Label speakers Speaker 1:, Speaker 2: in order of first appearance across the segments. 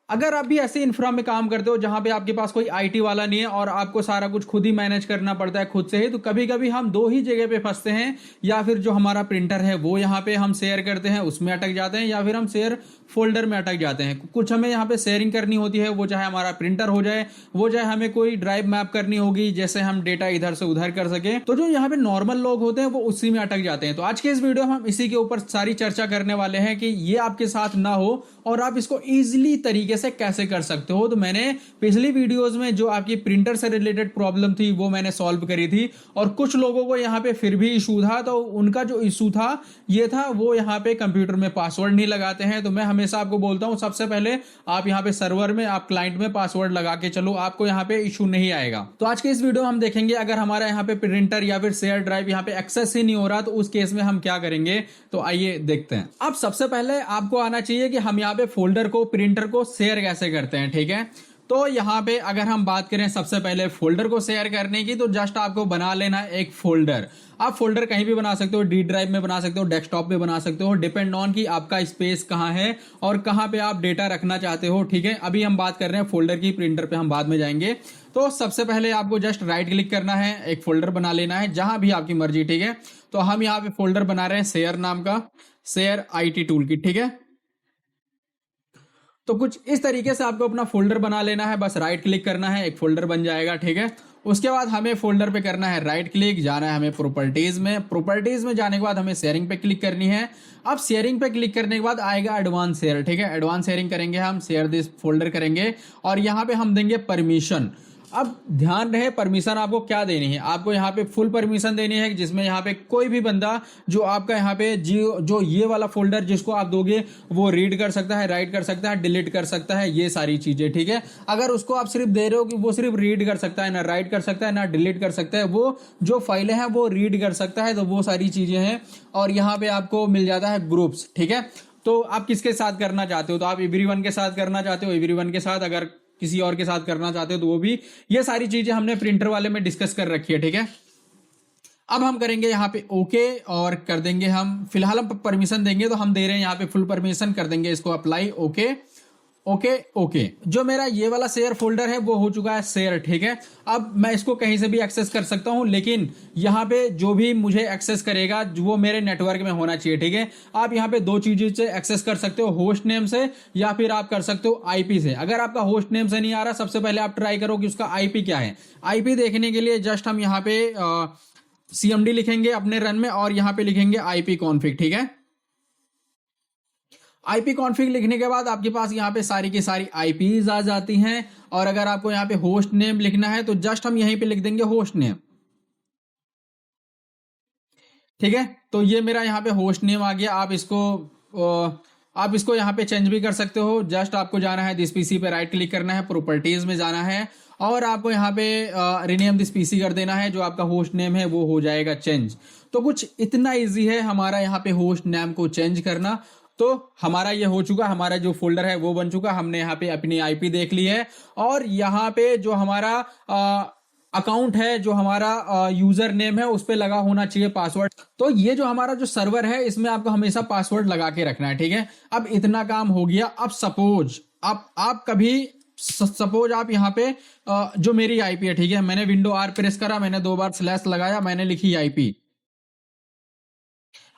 Speaker 1: अगर आप भी ऐसे इंफ्रा में काम करते हो जहां पे आपके पास कोई आईटी वाला नहीं है और आपको सारा कुछ खुद ही मैनेज करना पड़ता है खुद से ही, तो कभी कभी हम दो ही जगह पे फंसते हैं। या फिर जो हमारा प्रिंटर है वो यहाँ पे हम शेयर करते हैं उसमें अटक जाते हैं, या फिर हम शेयर फोल्डर में अटक जाते हैं। कुछ हमें यहाँ पे शेयरिंग करनी होती है, वो चाहे हमारा प्रिंटर हो जाए, वो चाहे हमें कोई ड्राइव मैप करनी होगी जैसे हम डेटा इधर से उधर कर सके। तो जो यहाँ पे नॉर्मल लोग होते हैं वो उसी में अटक जाते हैं। तो आज के इस वीडियो में हम इसी के ऊपर सारी चर्चा करने वाले हैं कि ये आपके साथ ना हो और आप इसको इजीली तरीके से कैसे कर सकते हो। तो मैंने पिछली वीडियोस में जो आपकी प्रिंटर से रिलेटेड प्रॉब्लम थी वो मैंने सॉल्व करी थी, और कुछ लोगों को यहाँ पे फिर भी इशू था। तो उनका जो इशू था ये था, वो यहाँ पे कंप्यूटर में पासवर्ड नहीं लगाते हैं। तो मैं हमेशा आपको बोलता हूं सबसे पहले आप यहाँ पे सर्वर में, आप क्लाइंट में पासवर्ड लगा के चलो, आपको यहाँ पे इशू नहीं आएगा। तो आज के इस वीडियो में हम देखेंगे अगर हमारा यहाँ पे प्रिंटर या फिर शेयर ड्राइव यहाँ पे एक्सेस ही नहीं हो रहा तो उस केस में हम क्या करेंगे। तो आइए देखते हैं। अब सबसे पहले आपको आना चाहिए कि हम यहाँ पे फोल्डर को, प्रिंटर को शेयर कैसे करते हैं। ठीक है, तो यहाँ पे अगर हम बात करें सबसे पहले फोल्डर को शेयर करने की, तो जस्ट आपको बना लेना एक फोल्डर। आप फोल्डर कहीं भी बना सकते हो, डी ड्राइव में बना सकते हो, डेस्कटॉप पे बना सकते हो, डिपेंड ऑन कि आपका स्पेस कहाँ है और कहाँ पे आप डेटा रखना चाहते हो। ठीक है, अभी हम बात कर रहे हैं फोल्डर की, प्रिंटर पे हम बाद में जाएंगे। तो सबसे पहले आपको जस्ट राइट क्लिक करना है, एक फोल्डर बना लेना है जहां भी आपकी मर्जी। ठीक है, तो हम यहाँ पे फोल्डर बना रहे हैं शेयर नाम का, शेयर IT टूल किट। ठीक है, तो कुछ इस तरीके से आपको अपना फोल्डर बना लेना है, बस राइट क्लिक करना है, एक फोल्डर बन जाएगा। ठीक है, उसके बाद हमें फोल्डर पे करना है राइट क्लिक, जाना है हमें प्रॉपर्टीज में। प्रॉपर्टीज में जाने के बाद हमें शेयरिंग पे क्लिक करनी है। अब शेयरिंग पे क्लिक करने के बाद आएगा एडवांस शेयर। ठीक है, एडवांस शेयरिंग करेंगे, हम शेयर दिस फोल्डर करेंगे और यहाँ पे हम देंगे परमिशन। अब ध्यान रहे परमिशन आपको क्या देनी है। आपको यहाँ पे फुल परमिशन देनी है जिसमें यहाँ पे कोई भी बंदा जो आपका यहाँ पे जो ये वाला फोल्डर जिसको आप दोगे वो रीड कर सकता है, राइट कर सकता है, डिलीट कर सकता है, ये सारी चीजें। ठीक है, अगर उसको आप सिर्फ दे रहे हो कि वो सिर्फ रीड कर सकता है, ना राइट कर सकता है, ना डिलीट कर सकता है, वो जो फाइलें हैं वो रीड कर सकता है, तो वो सारी चीजें हैं। और यहाँ पे आपको मिल जाता है ग्रुप्स। ठीक है, तो आप किसके साथ करना चाहते हो, तो आप एवरीवन के साथ करना चाहते हो, एवरीवन के साथ। अगर किसी और के साथ करना चाहते हो तो वो भी। ये सारी चीजें हमने प्रिंटर वाले में डिस्कस कर रखी है। ठीक है, अब हम करेंगे यहाँ पे ओके और कर देंगे हम, फिलहाल हम परमिशन देंगे तो हम दे रहे हैं यहाँ पे फुल परमिशन, कर देंगे इसको अप्लाई। ओके ओके ओके, जो मेरा ये वाला शेयर फोल्डर है वो हो चुका है शेयर। ठीक है, अब मैं इसको कहीं से भी एक्सेस कर सकता हूं, लेकिन यहाँ पे जो भी मुझे एक्सेस करेगा वो मेरे नेटवर्क में होना चाहिए। ठीक है, आप यहाँ पे दो चीजों से एक्सेस कर सकते हो, होस्ट नेम से या फिर आप कर सकते हो IP से। अगर आपका होस्ट नेम से नहीं आ रहा, सबसे पहले आप ट्राई करो कि उसका IP क्या है। IP देखने के लिए जस्ट हम यहाँ पे CMD लिखेंगे अपने रन में और यहाँ पे लिखेंगे IP कॉन्फिग। ठीक है, IP कॉन्फ़िग लिखने के बाद आपके पास यहाँ पे सारी की सारी IPs आ जाती हैं। और अगर आपको यहाँ पे होस्ट नेम लिखना है तो जस्ट हम यहीं पे लिख देंगे होस्ट नेम। ठीक है, तो ये मेरा यहाँ पे होस्ट नेम आ गया। आप इसको यहाँ पे चेंज भी कर सकते हो। जस्ट आपको जाना है दिस PC पे, राइट क्लिक करना है, प्रॉपर्टीज में जाना है और आपको यहाँ पे रिनेम दिस PC कर देना है। जो आपका होस्ट नेम है वो हो जाएगा चेंज। तो कुछ इतना इजी है हमारा यहाँ पे होस्ट नेम को चेंज करना। तो हमारा ये हो चुका, हमारा जो फोल्डर है वो बन चुका। हमने यहाँ पे अपनी IP देख ली है और यहाँ पे जो हमारा अकाउंट है, जो हमारा यूजर नेम है, उस पे लगा होना चाहिए पासवर्ड। तो ये जो हमारा जो सर्वर है इसमें आपको हमेशा पासवर्ड लगा के रखना है। ठीक है, अब इतना काम हो गया। अब सपोज आप कभी सपोज आप यहाँ पे जो मेरी IP है, ठीक है, मैंने विंडो R प्रेस करा, मैंने 2 बार स्लैश लगाया, मैंने लिखी IP।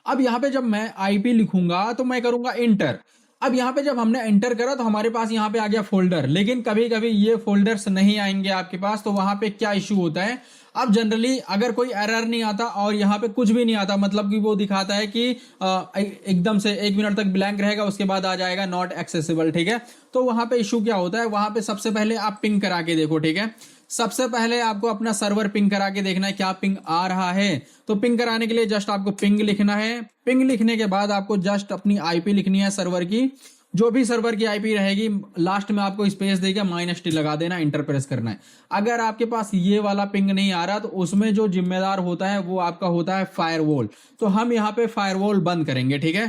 Speaker 1: अब यहाँ पे जब मैं IP लिखूंगा तो मैं करूंगा इंटर। अब यहाँ पे जब हमने एंटर करा तो हमारे पास यहाँ पे आ गया फोल्डर, लेकिन कभी कभी ये फोल्डर्स नहीं आएंगे आपके पास। तो वहां पे क्या इश्यू होता है, अब जनरली अगर कोई एरर नहीं आता और यहाँ पे कुछ भी नहीं आता, मतलब कि वो दिखाता है कि एकदम से 1 मिनट तक ब्लैंक रहेगा, उसके बाद आ जाएगा नॉट एक्सेसिबल। ठीक है, तो वहां पे इश्यू क्या होता है, वहां पे सबसे पहले आप पिंग करा के देखो। ठीक है, सबसे पहले आपको अपना सर्वर पिंग करा के देखना है क्या पिंग आ रहा है। तो पिंग कराने के लिए जस्ट आपको पिंग लिखना है। पिंग लिखने के बाद आपको जस्ट अपनी IP लिखनी है सर्वर की, जो भी सर्वर की IP रहेगी। लास्ट में आपको स्पेस देके -T लगा देना, इंटर प्रेस करना है। अगर आपके पास ये वाला पिंग नहीं आ रहा तो उसमें जो जिम्मेदार होता है वो आपका होता है फायरवॉल। तो हम यहाँ पे फायरवॉल बंद करेंगे। ठीक है,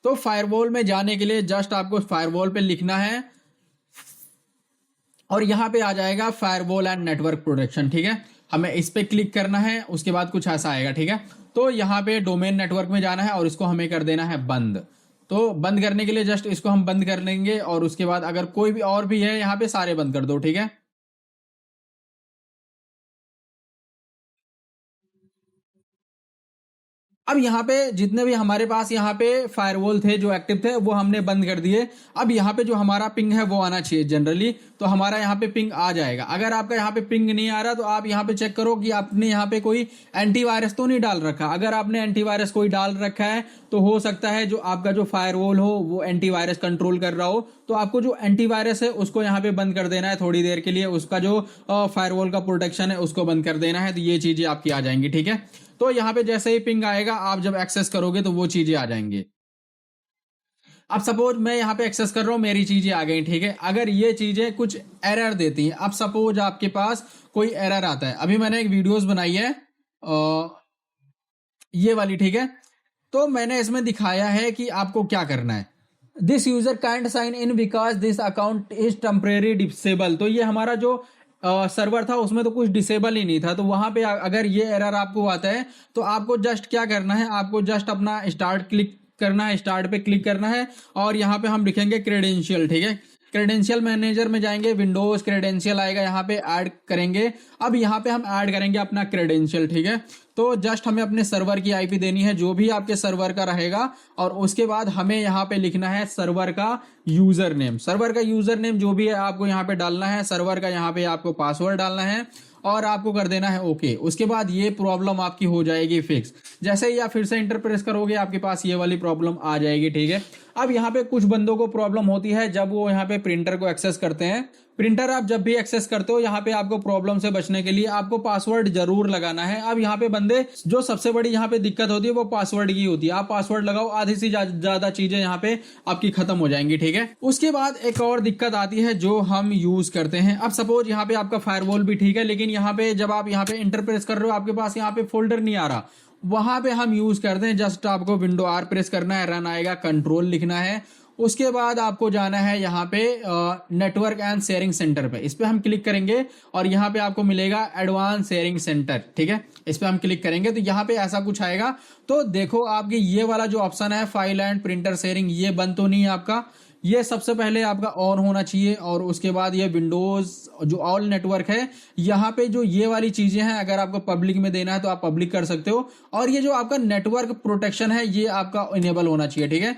Speaker 1: तो फायरवॉल में जाने के लिए जस्ट आपको फायरवॉल पे लिखना है और यहाँ पे आ जाएगा फायरवॉल एंड नेटवर्क प्रोटेक्शन। ठीक है, हमें इस पे क्लिक करना है, उसके बाद कुछ ऐसा आएगा। ठीक है, तो यहाँ पे डोमेन नेटवर्क में जाना है और इसको हमें कर देना है बंद। तो बंद करने के लिए जस्ट इसको हम बंद कर लेंगे और उसके बाद अगर कोई भी और भी है यहाँ पे सारे बंद कर दो, ठीक है। अब यहाँ पे जितने भी हमारे पास यहाँ पे फायरवॉल थे जो एक्टिव थे वो हमने बंद कर दिए। अब यहाँ पे जो हमारा पिंग है वो आना चाहिए जनरली, तो हमारा यहाँ पे पिंग आ जाएगा। अगर आपका यहाँ पे पिंग नहीं आ रहा तो आप यहाँ पे चेक करो कि आपने यहाँ पे कोई एंटीवायरस तो नहीं डाल रखा। अगर आपने एंटीवायरस कोई डाल रखा है तो हो सकता है जो आपका जो फायरवॉल हो वो एंटीवायरस कंट्रोल कर रहा हो, तो आपको जो एंटीवायरस है उसको यहाँ पे बंद कर देना है थोड़ी देर के लिए, उसका जो फायरवॉल का प्रोटेक्शन है उसको बंद कर देना है, तो ये चीजें आपकी आ जाएंगी, ठीक है। तो यहाँ पे जैसे ही पिंग आएगा आप जब एक्सेस करोगे तो वो चीजें आ जाएंगी। अब सपोज मैं यहाँ पे एक्सेस कर रहा हूँ, मेरी चीजें आ गई, ठीक है। अगर ये चीजें कुछ एरर देती हैं, अब सपोज आपके पास कोई एरर आता है, अभी मैंने एक वीडियोस बनाई है ये वाली, ठीक है। तो मैंने इसमें दिखाया है कि आपको क्या करना है। This user kind sign in because this account is temporary disable. तो ये हमारा जो सर्वर था उसमें तो कुछ डिसेबल ही नहीं था, तो वहां पे अगर ये एरर आपको आता है तो आपको जस्ट क्या करना है, आपको जस्ट अपना स्टार्ट क्लिक करना है, स्टार्ट पे क्लिक करना है और यहाँ पे हम लिखेंगे क्रेडेंशियल, ठीक है। क्रेडेंशियल मैनेजर में जाएंगे, विंडोज क्रेडेंशियल आएगा, यहाँ पे ऐड करेंगे। अब यहाँ पे हम ऐड करेंगे अपना क्रेडेंशियल, ठीक है। तो जस्ट हमें अपने सर्वर की आईपी देनी है जो भी आपके सर्वर का रहेगा, और उसके बाद हमें यहाँ पे लिखना है सर्वर का यूजर नेम। सर्वर का यूजर नेम जो भी है आपको यहाँ पे डालना है, सर्वर का यहाँ पे आपको पासवर्ड डालना है और आपको कर देना है ओके। उसके बाद ये प्रॉब्लम आपकी हो जाएगी फिक्स। जैसे ही आप फिर से इंटर प्रेस करोगे आपके पास ये वाली प्रॉब्लम आ जाएगी, ठीक है। अब यहाँ पे कुछ बंदों को प्रॉब्लम होती है जब वो यहाँ पे प्रिंटर को एक्सेस करते हैं। प्रिंटर आप जब भी एक्सेस करते हो यहाँ पे आपको प्रॉब्लम से बचने के लिए आपको पासवर्ड जरूर लगाना है। अब यहाँ पे बंदे जो सबसे बड़ी यहाँ पे दिक्कत होती है वो पासवर्ड की होती है। आप पासवर्ड लगाओ, आधी से ज्यादा चीजें यहाँ पे आपकी खत्म हो जाएंगी, ठीक है। उसके बाद एक और दिक्कत आती है जो हम यूज करते हैं। अब सपोज यहाँ पे आपका फायरवॉल भी ठीक है, लेकिन यहाँ पे जब आप यहाँ पे इंटर प्रेस कर रहे हो आपके पास यहाँ पे फोल्डर नहीं आ रहा, वहां पे हम यूज करते हैं जस्ट आपको विंडो आर प्रेस करना है, रन आएगा, कंट्रोल लिखना है। उसके बाद आपको जाना है यहाँ पे नेटवर्क एंड शेयरिंग सेंटर पे, इस पे हम क्लिक करेंगे और यहाँ पे आपको मिलेगा एडवांस शेयरिंग सेंटर, ठीक है। इस पे हम क्लिक करेंगे तो यहाँ पे ऐसा कुछ आएगा। तो देखो आपके ये वाला जो ऑप्शन है फाइल एंड प्रिंटर शेयरिंग, ये बंद तो नहीं है आपका, ये सबसे पहले आपका ऑन होना चाहिए। और उसके बाद ये विंडोज जो ऑल नेटवर्क है, यहाँ पे जो ये वाली चीजें हैं अगर आपको पब्लिक में देना है तो आप पब्लिक कर सकते हो। और ये जो आपका नेटवर्क प्रोटेक्शन है ये आपका इनेबल होना चाहिए, ठीक है।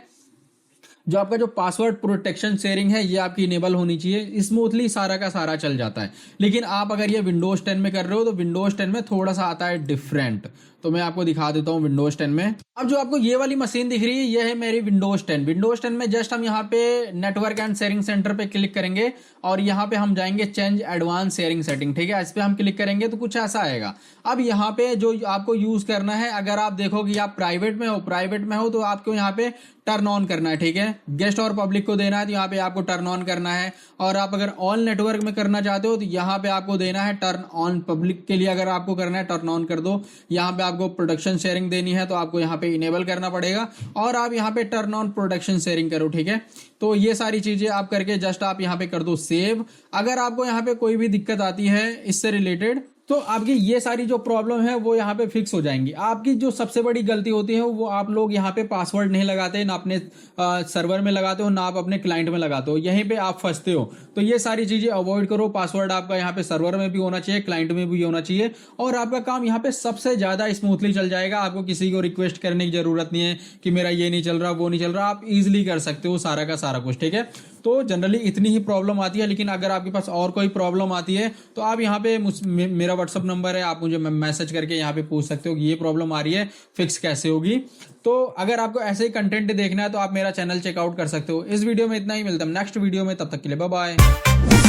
Speaker 1: जो आपका जो पासवर्ड प्रोटेक्शन शेयरिंग है ये आपकी इनेबल होनी चाहिए, स्मूथली सारा का सारा चल जाता है। लेकिन आप अगर ये विंडोज 10 में कर रहे हो तो विंडोज 10 में थोड़ा सा आता है डिफरेंट, तो मैं आपको दिखा देता हूँ विंडोज 10 में। अब जो आपको ये वाली मशीन दिख रही है ये है मेरी विंडोज 10। विंडोज 10 में जस्ट हम यहाँ पे नेटवर्क एंड शेयरिंग सेंटर पे क्लिक करेंगे और यहाँ पे हम जाएंगे चेंज एडवांस शेयरिंग सेटिंग, ठीक है। इस पे हम क्लिक करेंगे तो कुछ ऐसा आएगा। अब यहाँ पे जो आपको यूज करना है, अगर आप देखो कि आप प्राइवेट में हो तो आपको यहाँ पे टर्न ऑन करना है, ठीक है। गेस्ट और पब्लिक को देना है तो यहाँ पे आपको टर्न ऑन करना है। और आप अगर ऑल नेटवर्क में करना चाहते हो तो यहाँ पे आपको देना है टर्न ऑन। पब्लिक के लिए अगर आपको करना है टर्न ऑन कर दो। यहाँ पे आपको प्रोडक्शन शेयरिंग देनी है तो आपको यहाँ पे इनेबल करना पड़ेगा और आप यहाँ पे टर्न ऑन प्रोडक्शन शेयरिंग करो, ठीक है। तो ये सारी चीजें आप करके जस्ट आप यहाँ पे कर दो सेव। अगर आपको यहाँ पे कोई भी दिक्कत आती है इससे रिलेटेड तो आपकी ये सारी जो प्रॉब्लम है वो यहाँ पे फिक्स हो जाएंगी। आपकी जो सबसे बड़ी गलती होती है वो आप लोग यहाँ पे पासवर्ड नहीं लगाते, ना अपने सर्वर में लगाते हो ना आप अपने क्लाइंट में लगाते हो, यहीं पे आप फंसते हो। तो ये सारी चीजें अवॉइड करो। पासवर्ड आपका यहाँ पे सर्वर में भी होना चाहिए, क्लाइंट में भी होना चाहिए और आपका काम यहाँ पे सबसे ज्यादा स्मूथली चल जाएगा। आपको किसी को रिक्वेस्ट करने की जरूरत नहीं है कि मेरा ये नहीं चल रहा वो नहीं चल रहा, आप इजिली कर सकते हो सारा का सारा कुछ, ठीक है। तो जनरली इतनी ही प्रॉब्लम आती है, लेकिन अगर आपके पास और कोई प्रॉब्लम आती है तो आप यहाँ पे मेरा व्हाट्सअप नंबर है, आप मुझे मैसेज करके यहाँ पे पूछ सकते हो कि ये प्रॉब्लम आ रही है, फिक्स कैसे होगी। तो अगर आपको ऐसे ही कंटेंट देखना है तो आप मेरा चैनल चेकआउट कर सकते हो। इस वीडियो में इतना ही, मिलता है नेक्स्ट वीडियो में, तब तक के लिए बाय बाय।